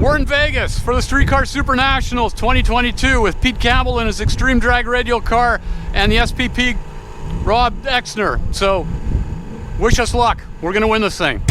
We're in Vegas for the Streetcar Super Nationals 2022 with Pete Campbell in his Extreme Drag Radial car and the SPP Rob Exner. So wish us luck. We're gonna win this thing.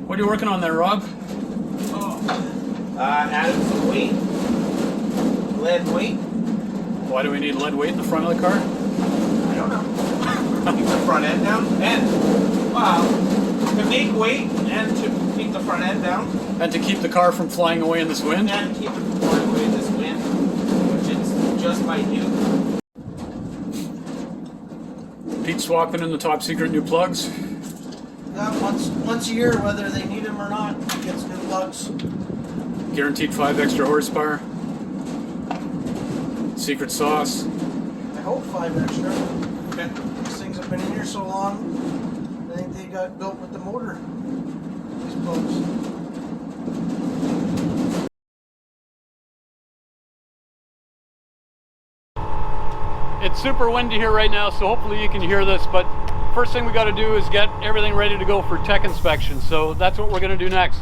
What are you working on there, Rob? Added some weight. Lead weight. Why do we need lead weight in the front of the car? I don't know. Keep the front end down. And, wow, to make weight and to keep the front end down. And to keep the car from flying away in this wind? And keep it from flying away in this wind, which it's just minute. Pete swapping in the top secret new plugs. Once a year, whether they need them or not, gets new plugs. Guaranteed 5 extra horsepower. Secret sauce. I hope 5 extra. Okay. These things have been in here so long, I think they got built with the motor. These plugs. It's super windy here right now, so hopefully you can hear this, but first thing we got to do is get everything ready to go for tech inspection, so that's what we're going to do next.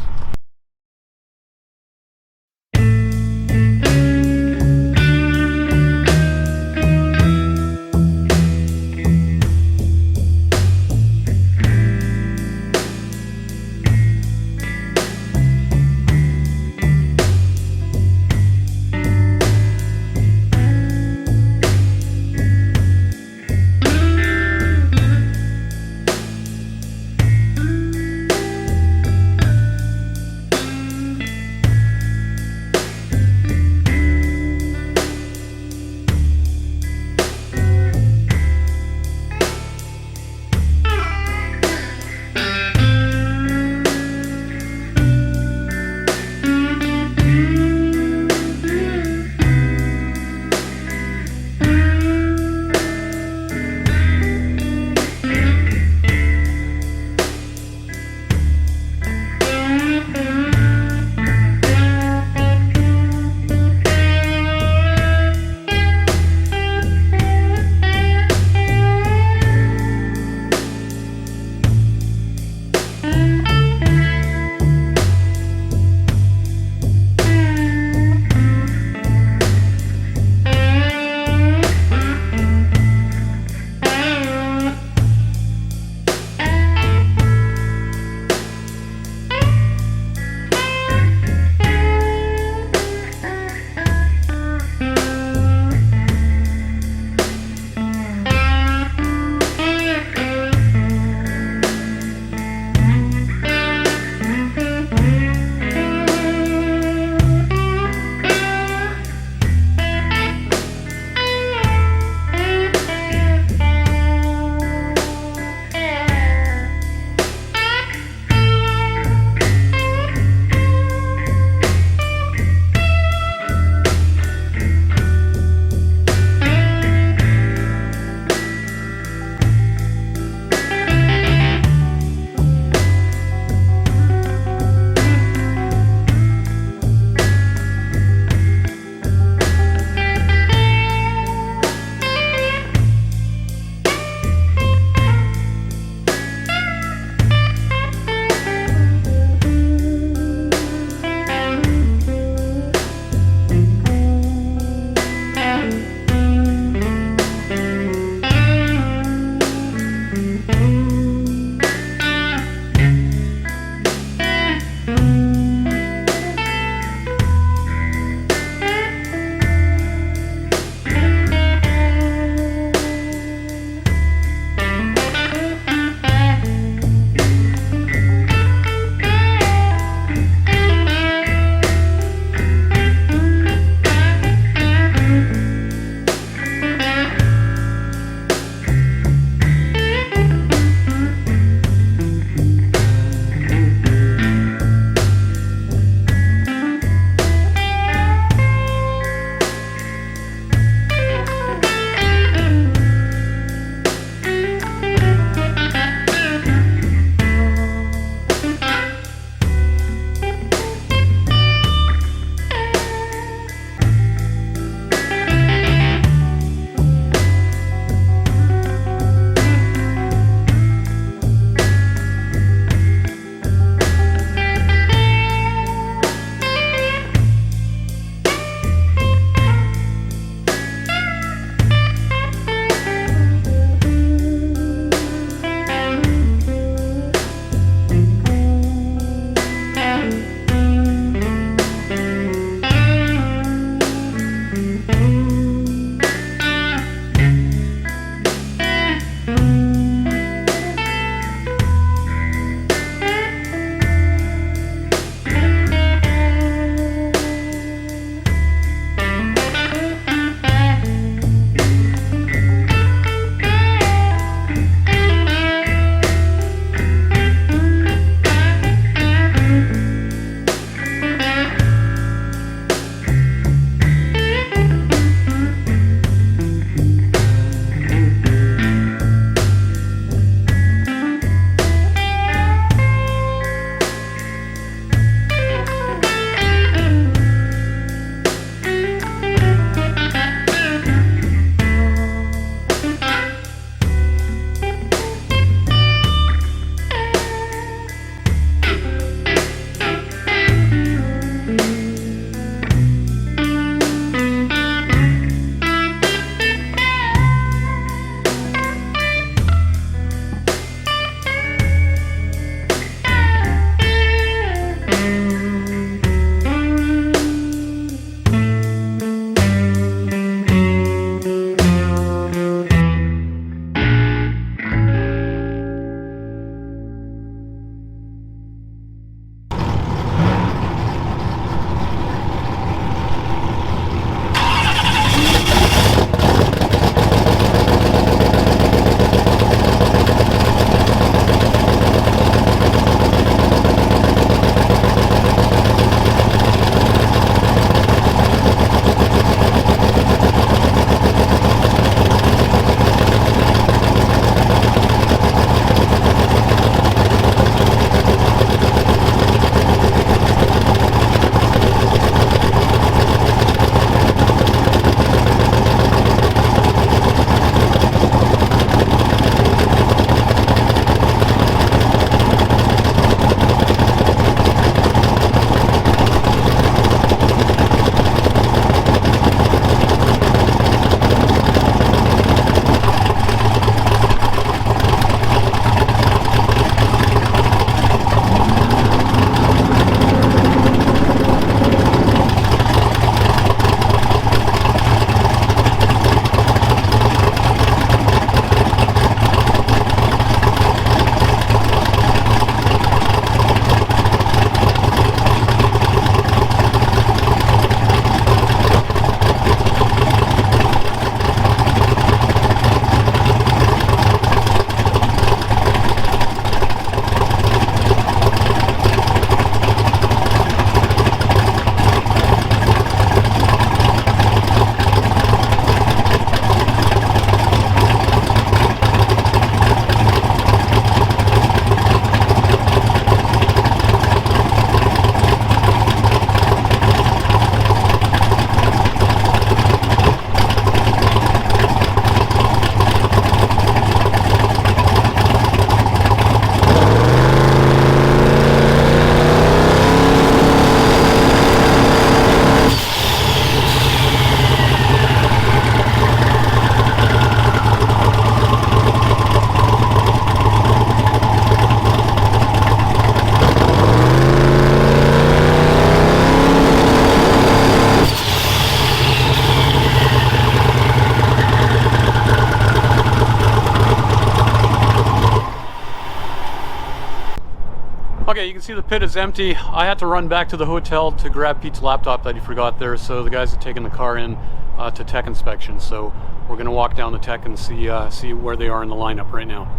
Okay, you can see the pit is empty. I had to run back to the hotel to grab Pete's laptop that he forgot there, so the guys have taken the car in to tech inspection. So we're going to walk down the tech and see where they are in the lineup right now.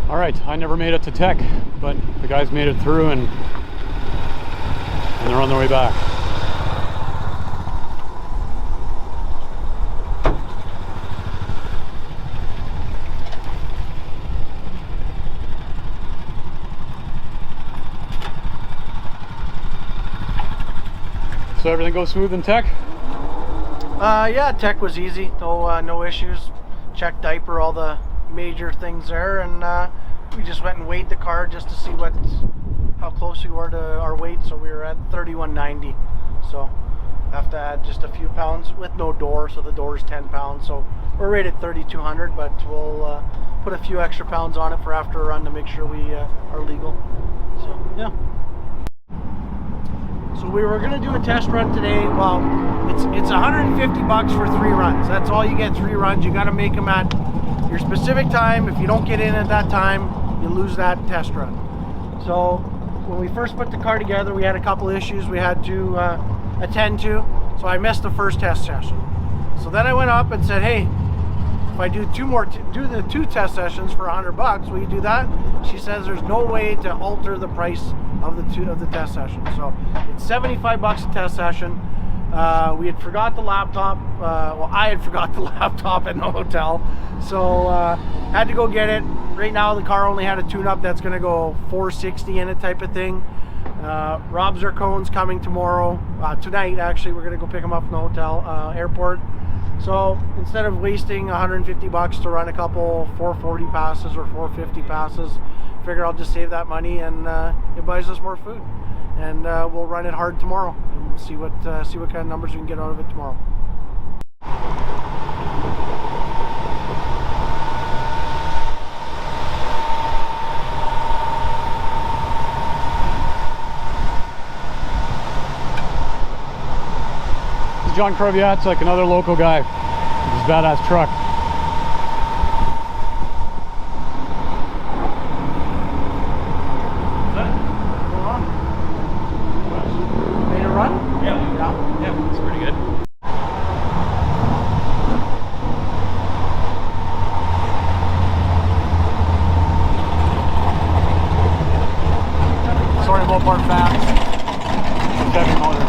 All right, I never made it to tech, but the guys made it through and they're on their way back. So everything goes smooth in tech? Yeah, tech was easy. No issues. Checked diaper, all the major things there, and we just went and weighed the car just to see how close we were to our weight. So we were at 3190. So have to add just a few pounds with no door. So the door is 10 pounds. So we're rated 3200, but we'll put a few extra pounds on it for after a run to make sure we are legal. So yeah. So we were going to do a test run today. Well, it's $150 for 3 runs. That's all you get, 3 runs. You got to make them at your specific time. If you don't get in at that time, you lose that test run. So when we first put the car together, we had a couple issues we had to attend to. So I missed the first test session. So then I went up and said, hey, if I do do the 2 test sessions for $100, will you do that? She says there's no way to alter the price of the test session. So it's $75 a test session. We had forgot the laptop. Well, I had forgot the laptop in the hotel, so had to go get it. Right now the car only had a tune-up that's going to go 460 in it, type of thing. Rob Zircone's coming tomorrow. Tonight, actually, we're going to go pick him up from the hotel airport. So instead of wasting $150 to run a couple 440 passes or 450 passes, figure I'll just save that money, and it buys us more food. And we'll run it hard tomorrow and see what kind of numbers we can get out of it tomorrow. John Creviat's like another local guy with his badass truck. Made a run? Yeah, it's pretty good. Sorry about part fast. Heavy motor.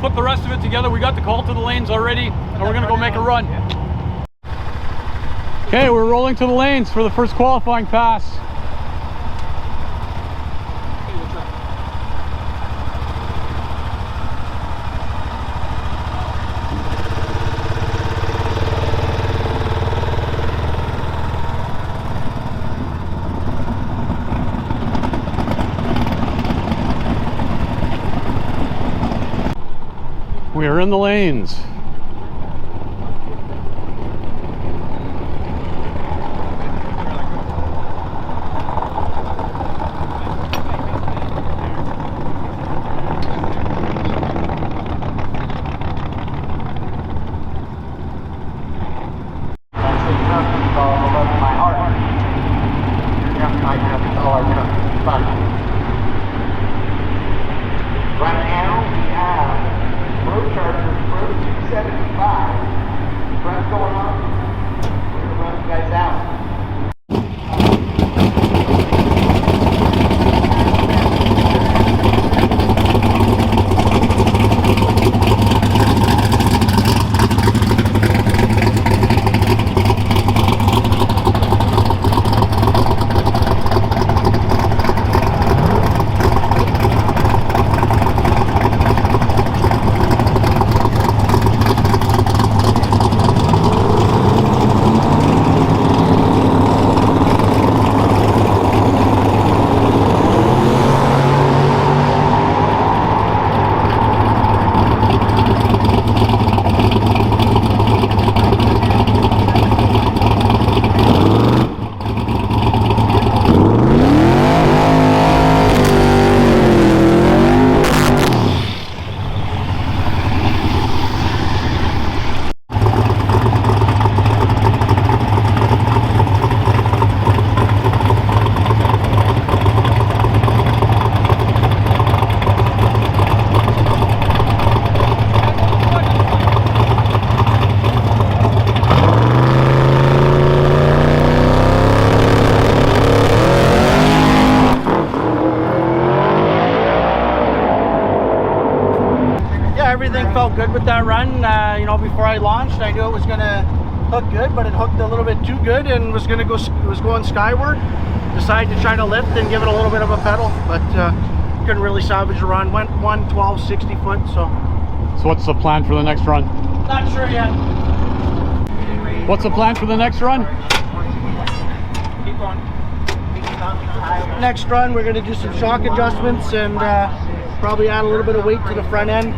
put the rest of it together. We got the call to the lanes already, and we're gonna go make a run. Okay, we're rolling to the lanes for the first qualifying pass. We are in the lanes. Right now we have road chargers for 275. Front going on. We're gonna run you guys out. Everything felt good with that run. You know, before I launched, I knew it was gonna hook good, but it hooked a little bit too good and was going skyward. Decided to try to lift and give it a little bit of a pedal, but couldn't really salvage the run. Went 112, 60 foot. So what's the plan for the next run? not sure yet. What's the plan for the next run? Keep on. Next run, we're gonna do some shock adjustments and probably add a little bit of weight to the front end.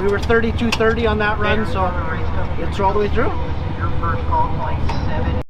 We were 3230 on that run, so it's all the way through. Your first call, point 7.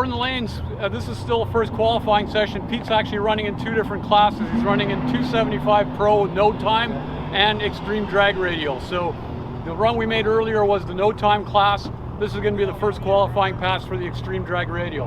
we're in the lanes. This is still the first qualifying session. Pete's actually running in 2 different classes. He's running in 275 Pro no time and extreme drag radial. So the run we made earlier was the no time class. This is going to be the first qualifying pass for the extreme drag radial.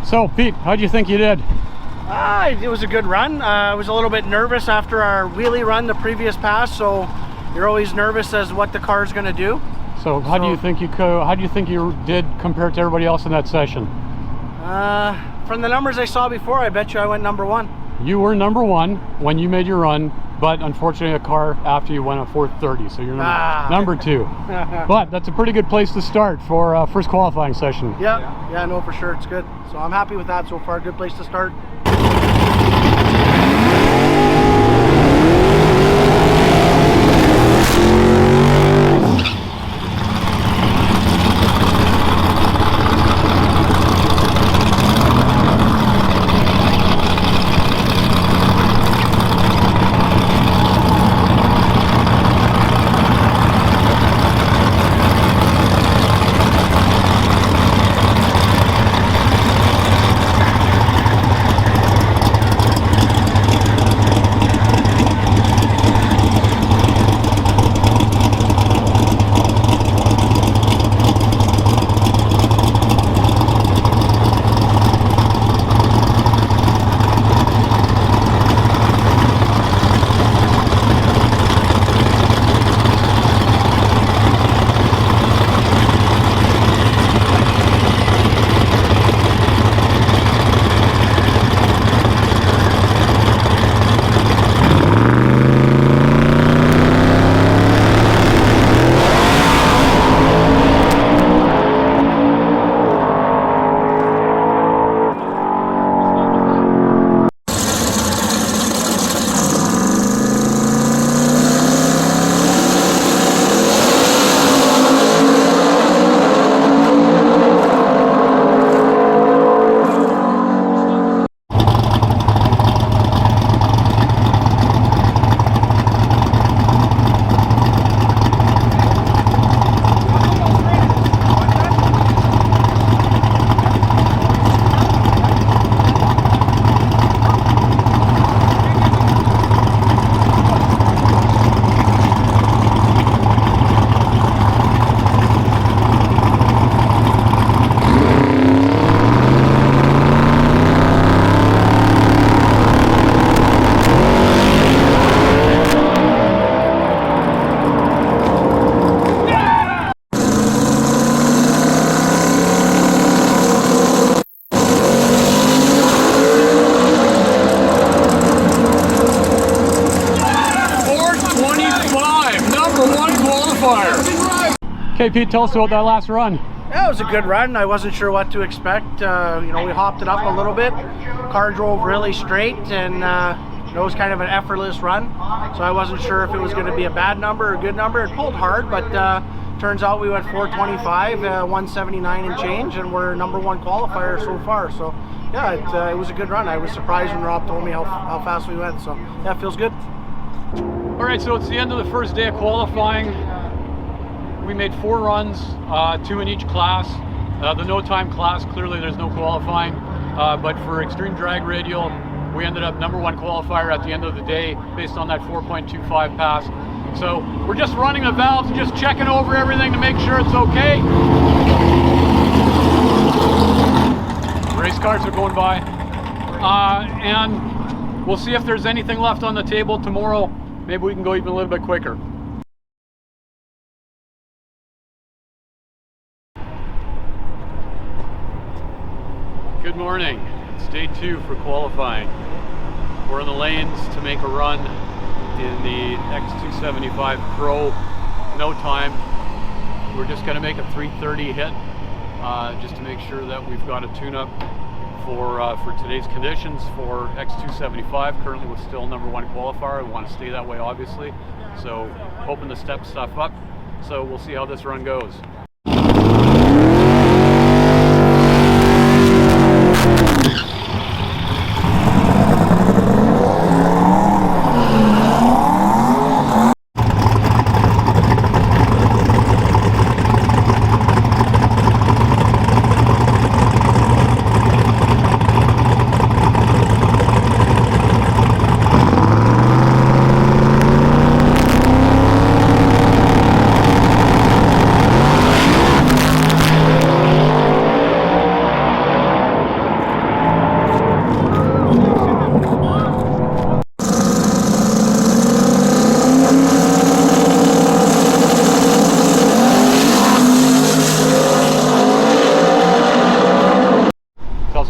So Pete, how do you think you did? It was a good run. I was a little bit nervous after our wheelie run the previous pass, so you're always nervous as what the car's going to do. So how do you think you did compared to everybody else in that session? From the numbers I saw before, I bet you I went number 1. You were number 1 when you made your run, but unfortunately a car after you went on 430, so you're number 2. But that's a pretty good place to start for first qualifying session. Yeah, no, for sure, it's good. So I'm happy with that so far. Good place to start. Okay, Pete, tell us about that last run. Yeah, it was a good run. I wasn't sure what to expect. You know, we hopped it up a little bit. Car drove really straight, and It was kind of an effortless run, so I wasn't sure if it was going to be a bad number or a good number. It pulled hard, but turns out we went 425, 179 and change, and we're #1 qualifier so far. So yeah, it was a good run. I was surprised when Rob told me how fast we went. So yeah, it feels good. All right, so it's the end of the first day of qualifying. We made 4 runs, 2 in each class. The no time class, clearly there's no qualifying, but for extreme drag radial, we ended up #1 qualifier at the end of the day based on that 4.25 pass. So we're just running the valves and just checking over everything to make sure it's okay. Race cars are going by. And we'll see if there's anything left on the table tomorrow. Maybe we can go even a little bit quicker. Good morning. It's day 2 for qualifying. We're in the lanes to make a run in the X275 Pro, no time. We're just going to make a 330 hit just to make sure that we've got a tune-up for today's conditions for X275. Currently we're still #1 qualifier. We want to stay that way, obviously. So hoping to step stuff up. So we'll see how this run goes.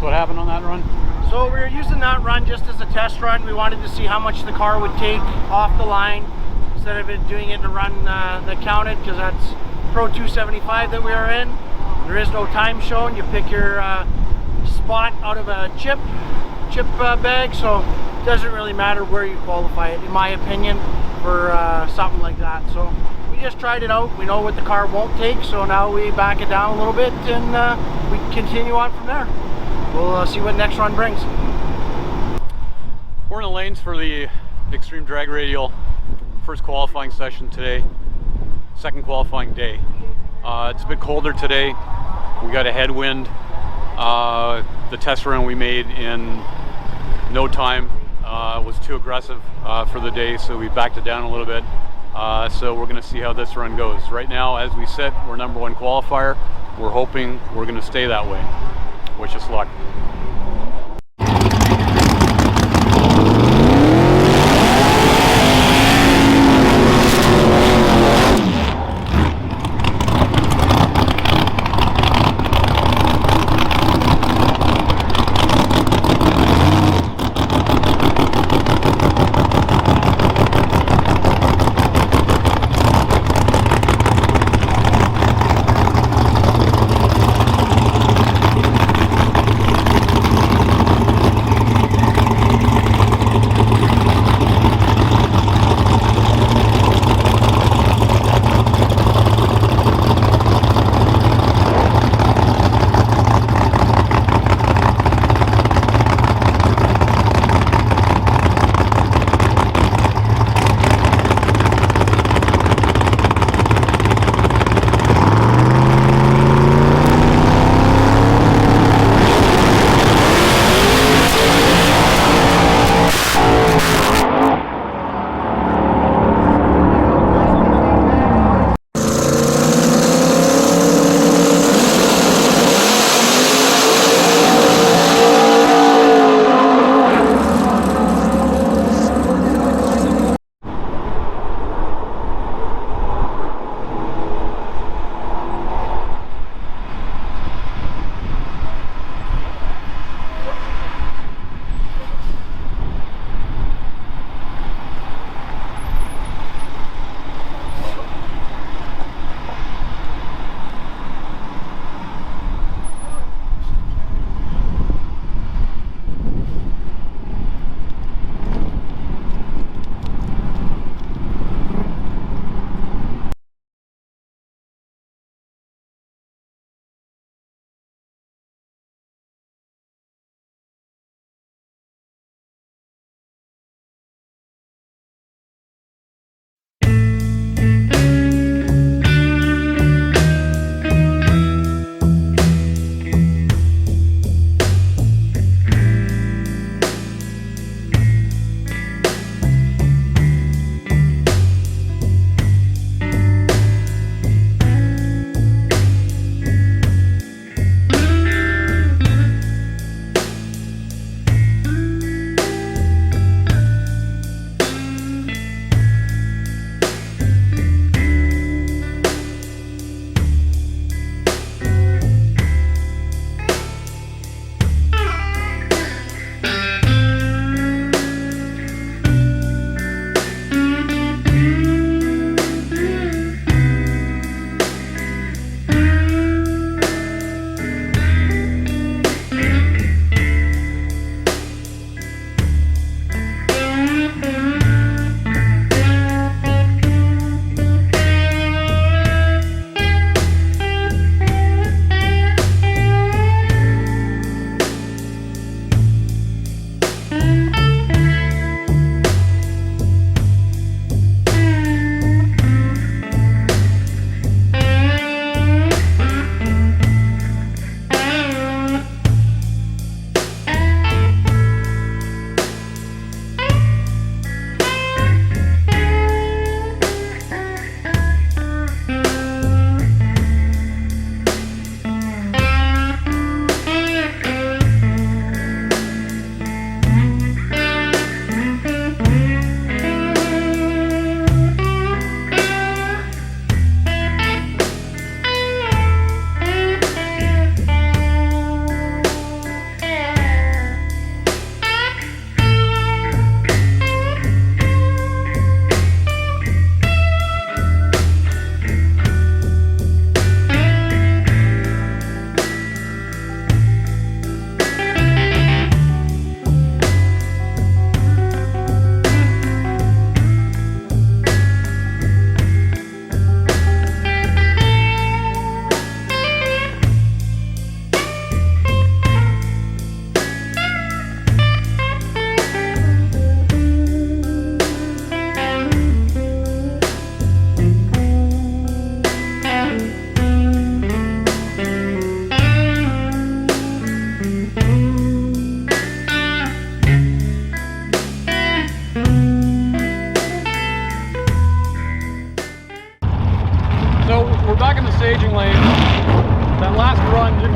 What happened on that run? So we were using that run just as a test run. We wanted to see how much the car would take off the line instead of it doing it in a run that counted, because that's Pro 275 that we are in. There is no time shown. You pick your spot out of a chip bag, so it doesn't really matter where you qualify it, in my opinion, for something like that. So we just tried it out. We know what the car won't take, so now we back it down a little bit and we continue on from there. We'll see what next run brings. We're in the lanes for the extreme drag radial first qualifying session today, second qualifying day. It's a bit colder today. We got a headwind. The test run we made in no time was too aggressive for the day, so we backed it down a little bit. So we're going to see how this run goes. Right now, as we sit, we're #1 qualifier. We're hoping we're going to stay that way. Wish us luck.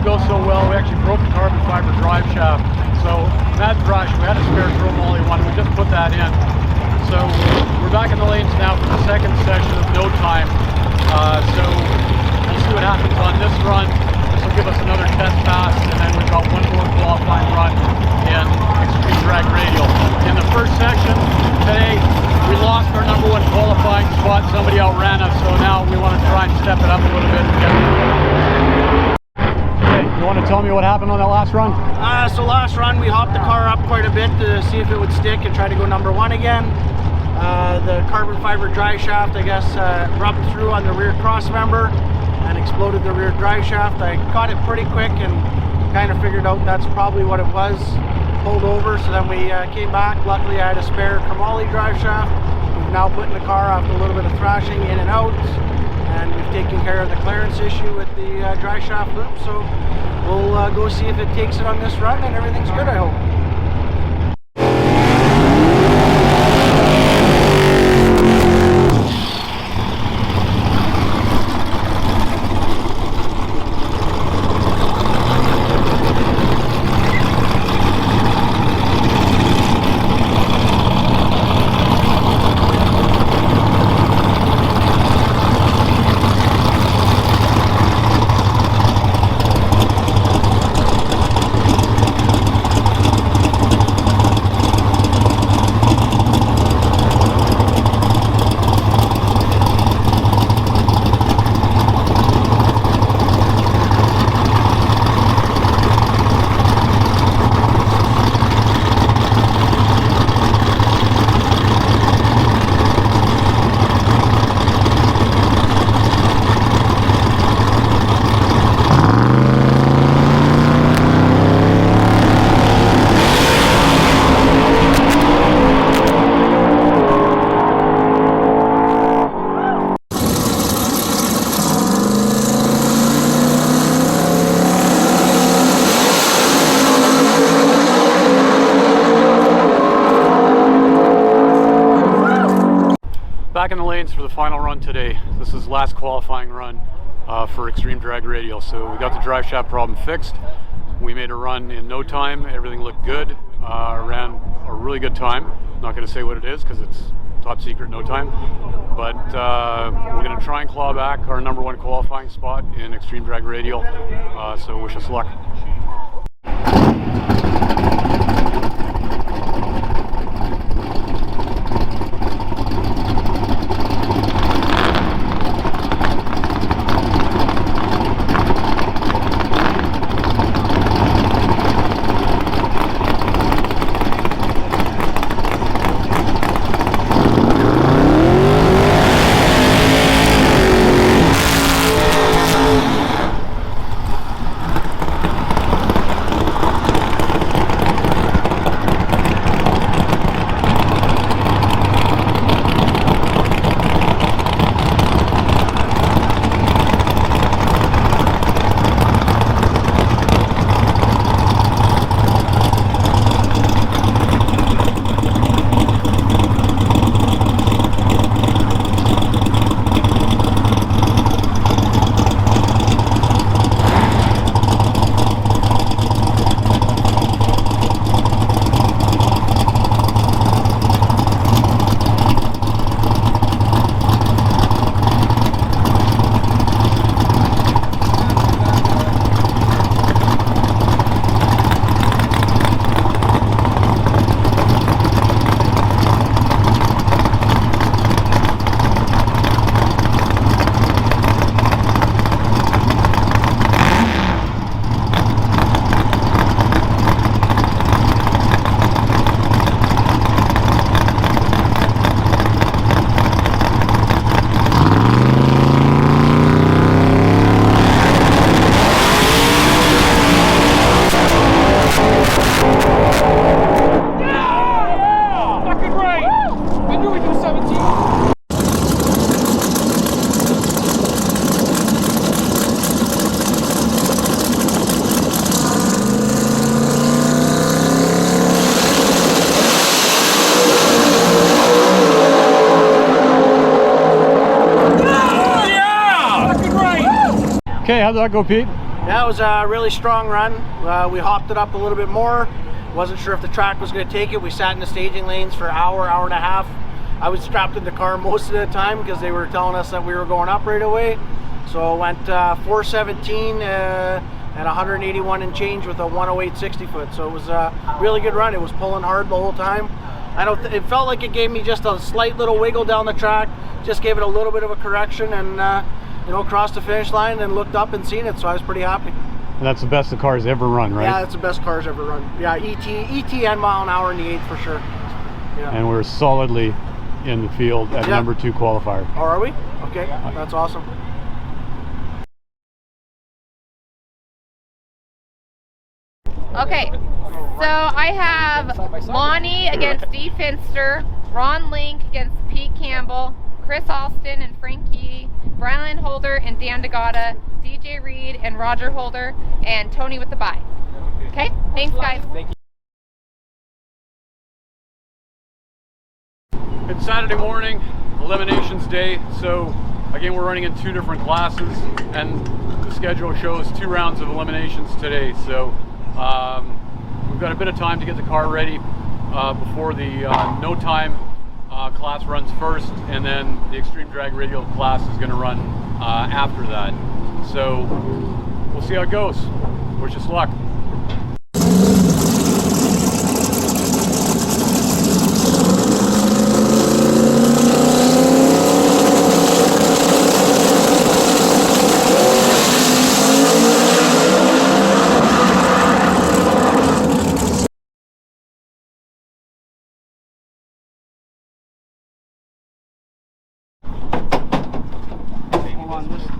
go so well, we actually broke the carbon fiber drive shaft. So mad rush, we had a spare chromoly one, we just put that in. So we're back in the lanes now for the second session of no time. So we'll see what happens on this run. This will give us another test pass, and then we've got one more qualifying run in Extreme Drag Radial. In the first session today, we lost our number one qualifying spot. Somebody outran us, so now we want to try and step it up a little bit and get it. Okay, you want to tell me what happened on that last run? So last run we hopped the car up quite a bit to see if it would stick and try to go number one again. The carbon fiber drive shaft, I guess, rubbed through on the rear cross member and exploded the rear drive shaft. I caught it pretty quick and kind of figured out that's probably what it was. Pulled over, so then we came back. Luckily I had a spare chromoly drive shaft. We've now put in the car after a little bit of thrashing in and out, and we've taken care of the clearance issue with the drive shaft loop. So we'll go see if it takes it on this run, and everything's good, I hope. Back in the lanes for the final run today. This is last qualifying run for Extreme Drag Radial. So we got the drive shaft problem fixed. We made a run in no time. Everything looked good. Ran a really good time. Not going to say what it is because it's top secret, no time. But we're going to try and claw back our number one qualifying spot in Extreme Drag Radial. So wish us luck. Okay, how did that go, Pete? Yeah, it was a really strong run. We hopped it up a little bit more. Wasn't sure if the track was going to take it. We sat in the staging lanes for an hour, hour and a half. I was strapped in the car most of the time because they were telling us that we were going up right away. So I went 417 and 181 and change with a 108 60 foot. So it was a really good run. It was pulling hard the whole time. It felt like it gave me just a slight little wiggle down the track. Just gave it a little bit of a correction and you know, crossed the finish line and looked up and seen it. So I was pretty happy. And that's the best the car's ever run, right? Yeah, it's the best cars ever run. Yeah, ET and mile an hour in the 8 for sure. Yeah. And we're solidly in the field at number 2 qualifier. Oh, are we? Okay, that's awesome. Okay, so I have Lonnie against Dee Finster, Ron Link against Pete Campbell, Chris Alston and Frank Key, Brian Holder and Dan DeGata, DJ Reed and Roger Holder, and Tony with the bye. Okay, thanks guys. Thank you. It's Saturday morning, eliminations day, so again we're running in 2 different classes and the schedule shows 2 rounds of eliminations today. So we've got a bit of time to get the car ready before the no time class runs first, and then the extreme drag radial class is going to run after that. So we'll see how it goes. Wish us luck.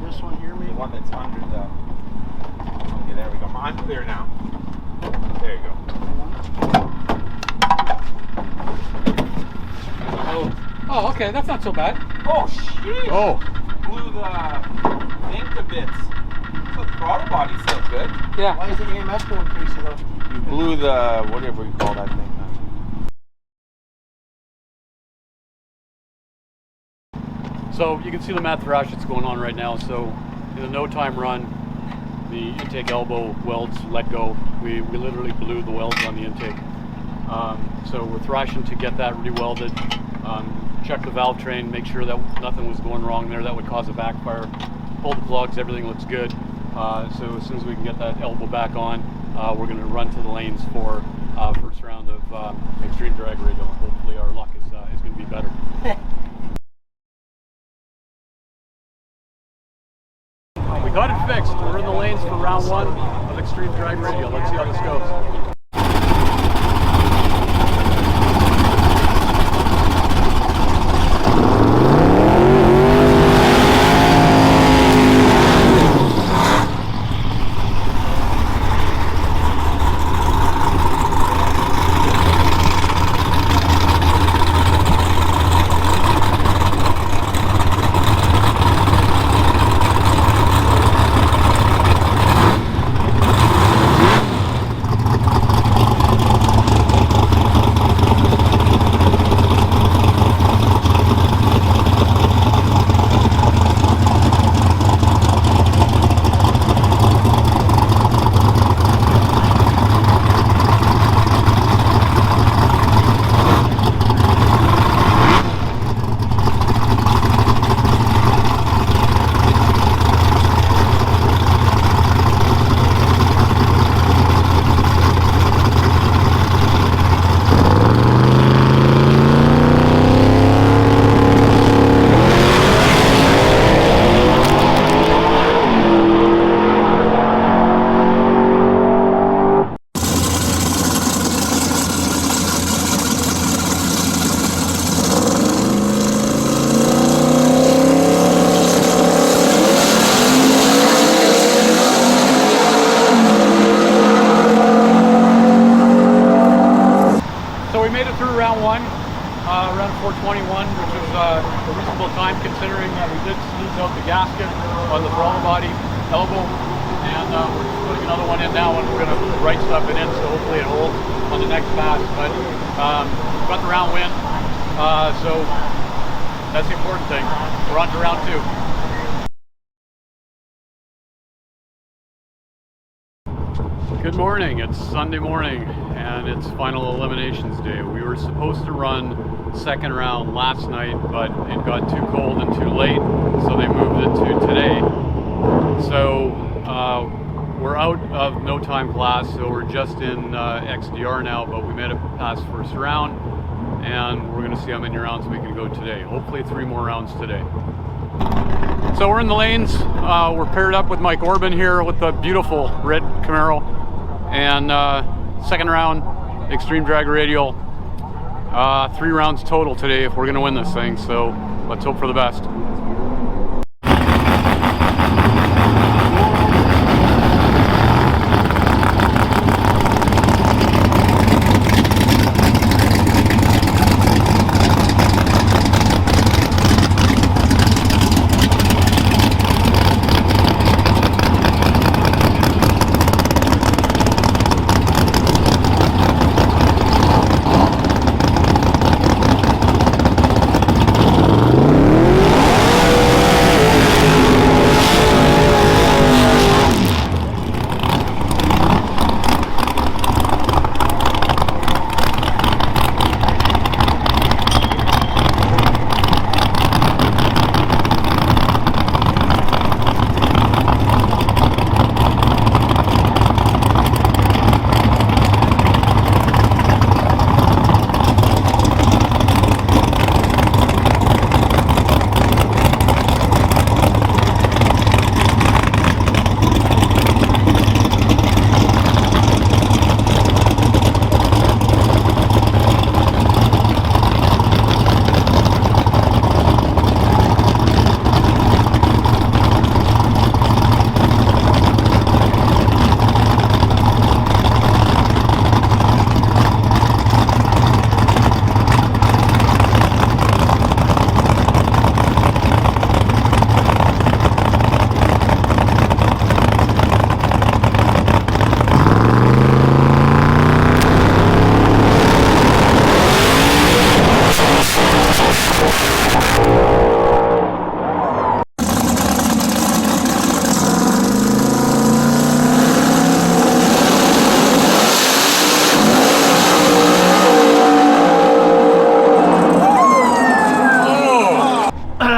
This one here, maybe? The one that's under the... Okay, there we go. I'm clear now. There you go. Oh, okay, that's not so bad. Oh, shit! Oh. Blew the thing to bits. So the throttle body's still good. Yeah. Why is the EMS going crazy though? You blew the... whatever you call that thing. So you can see the mat thrash that's going on right now. So in the no time run, the intake elbow welds let go. We literally blew the welds on the intake. So we're thrashing to get that re-welded. Check the valve train, make sure that nothing was going wrong there that would cause a backfire. Pull the plugs, everything looks good. So as soon as we can get that elbow back on, we're going to run to the lanes for first round of extreme drag radial. Hopefully our luck is going to be better. We got it fixed. We're in the lanes for round 1 of extreme drag radial. Let's see how this goes. Around 421, which is a reasonable time considering that we did sneeze out the gasket on the throttle body elbow, and we're just putting another one in now, and we're going to right stuff it in, so hopefully it holds on the next pass. But we've got the round win, so that's the important thing. We're on to round 2. Good morning, it's Sunday morning and it's final eliminations day. We were supposed to run second round last night, but it got too cold and too late, so they moved it to today. So we're out of no time class, so we're just in XDR now, but we made it past first round and we're gonna see how many rounds we can go today. Hopefully 3 more rounds today. So we're in the lanes. We're paired up with Mike Orban here with the beautiful red Camaro. And second round, Extreme Drag Radial. 3 rounds total today if we're gonna win this thing, so let's hope for the best.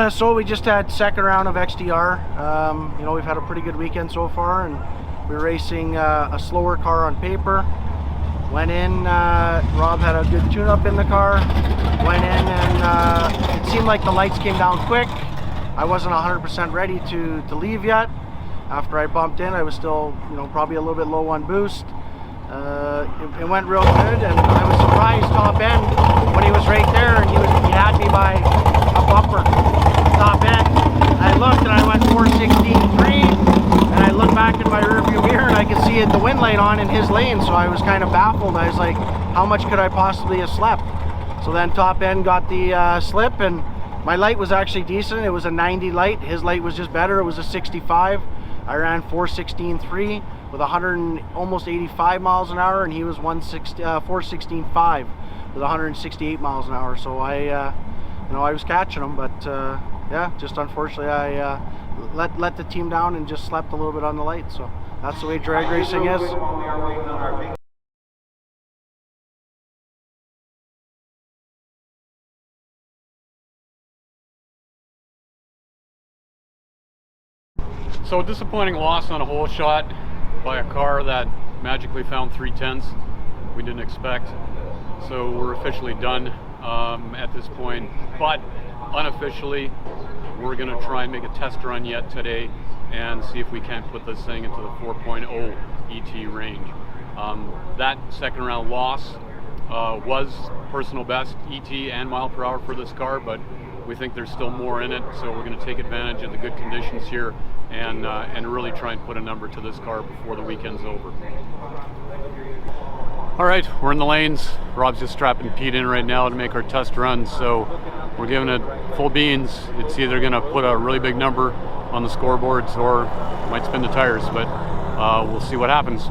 So we just had second round of XDR. You know, we've had a pretty good weekend so far, and we're racing a slower car on paper. Went in, Rob had a good tune-up in the car. Went in and it seemed like the lights came down quick. I wasn't 100% ready to leave yet. After I bumped in, I was still, you know, probably a little bit low on boost. It went real good, and I was surprised top end when he was right there, and he had me by a bumper. Top end. I looked and I went 416.3, and I looked back in my rearview mirror and I could see the wind light on in his lane, so I was kind of baffled. I was like, how much could I possibly have slept? So then top end got the slip, and my light was actually decent. It was a 90 light. His light was just better. It was a 65. I ran 416.3 with 100 85 miles an hour, and he was 416.5 with 168 miles an hour. So I you know, I was catching him, but yeah, just unfortunately I let the team down and just slept a little bit on the light. So that's the way drag racing is. So a disappointing loss on a hole shot by a car that magically found 3/10 we didn't expect. So we're officially done at this point, but unofficially we're going to try and make a test run yet today and see if we can't put this thing into the 4.0 ET range. That second round loss was personal best ET and mile per hour for this car, but we think there's still more in it, so we're going to take advantage of the good conditions here and really try and put a number to this car before the weekend's over. All right, we're in the lanes. Rob's just strapping Pete in right now to make our test run, so we're giving it full beans. It's either going to put a really big number on the scoreboards or might spin the tires, but we'll see what happens.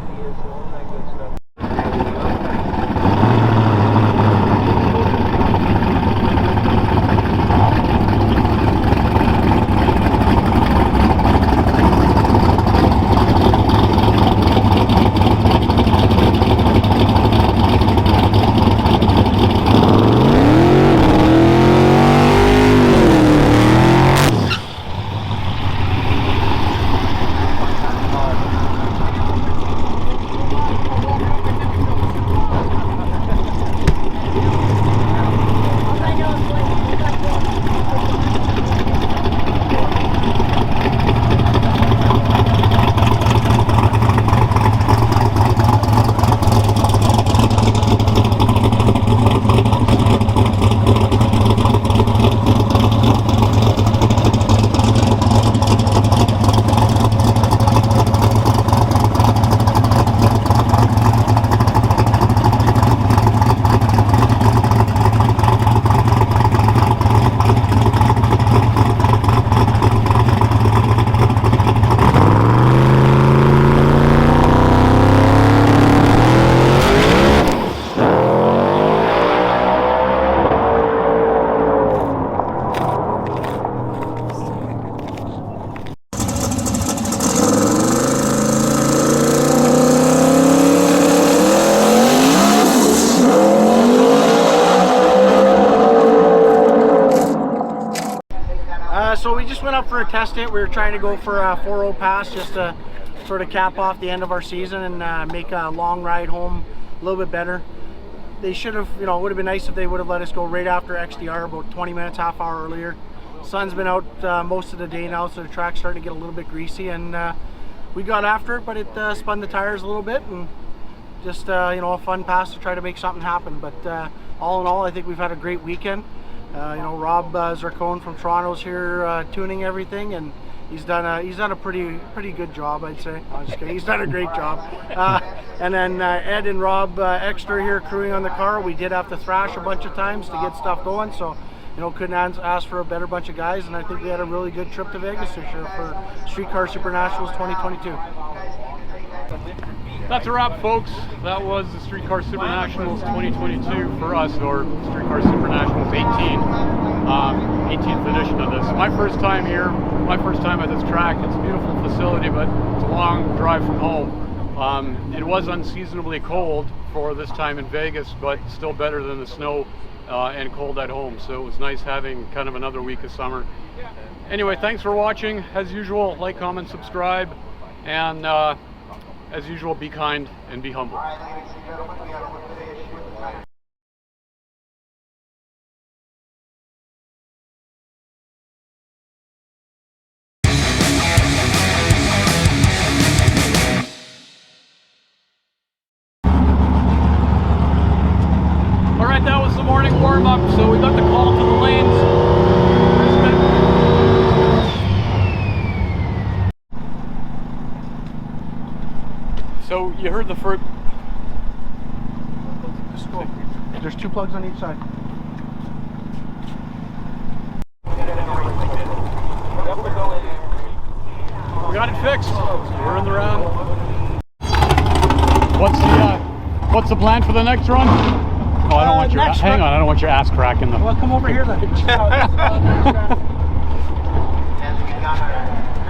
up for a test hit. We were trying to go for a 4.0 pass just to sort of cap off the end of our season and make a long ride home a little bit better. They should have, you know, it would have been nice if they would have let us go right after XDR, about 20 minutes, half hour earlier. Sun's been out most of the day now, so the track's starting to get a little bit greasy, and we got after it, but it spun the tires a little bit, and just, you know, a fun pass to try to make something happen. But all in all, I think we've had a great weekend. You know, Rob Zarcone from Toronto's here tuning everything, and he's done a pretty good job, I'd say. I'm just kidding. He's done a great job. And then Ed and Rob Extra here crewing on the car. We did have to thrash a bunch of times to get stuff going, so you know, couldn't ask for a better bunch of guys, and I think we had a really good trip to Vegas this year for Streetcar Super Nationals 2022. That's a wrap, folks. That was the Streetcar Super Nationals 2022 for us, or Streetcar Super Nationals 18, 18th edition of this. My first time here, my first time at this track. It's a beautiful facility, but it's a long drive from home. It was unseasonably cold for this time in Vegas, but still better than the snow and cold at home. So it was nice having kind of another week of summer. Anyway, thanks for watching. As usual, like, comment, subscribe, and as usual, be kind and be humble. All right, that was the morning warm-up. So we got the call to the lanes. So you heard the first. There's 2 plugs on each side. We got it fixed. We're in the round. What's the plan for the next run? Oh, I don't want your. Hang on, I don't want your ass cracking though. Well, come over here then.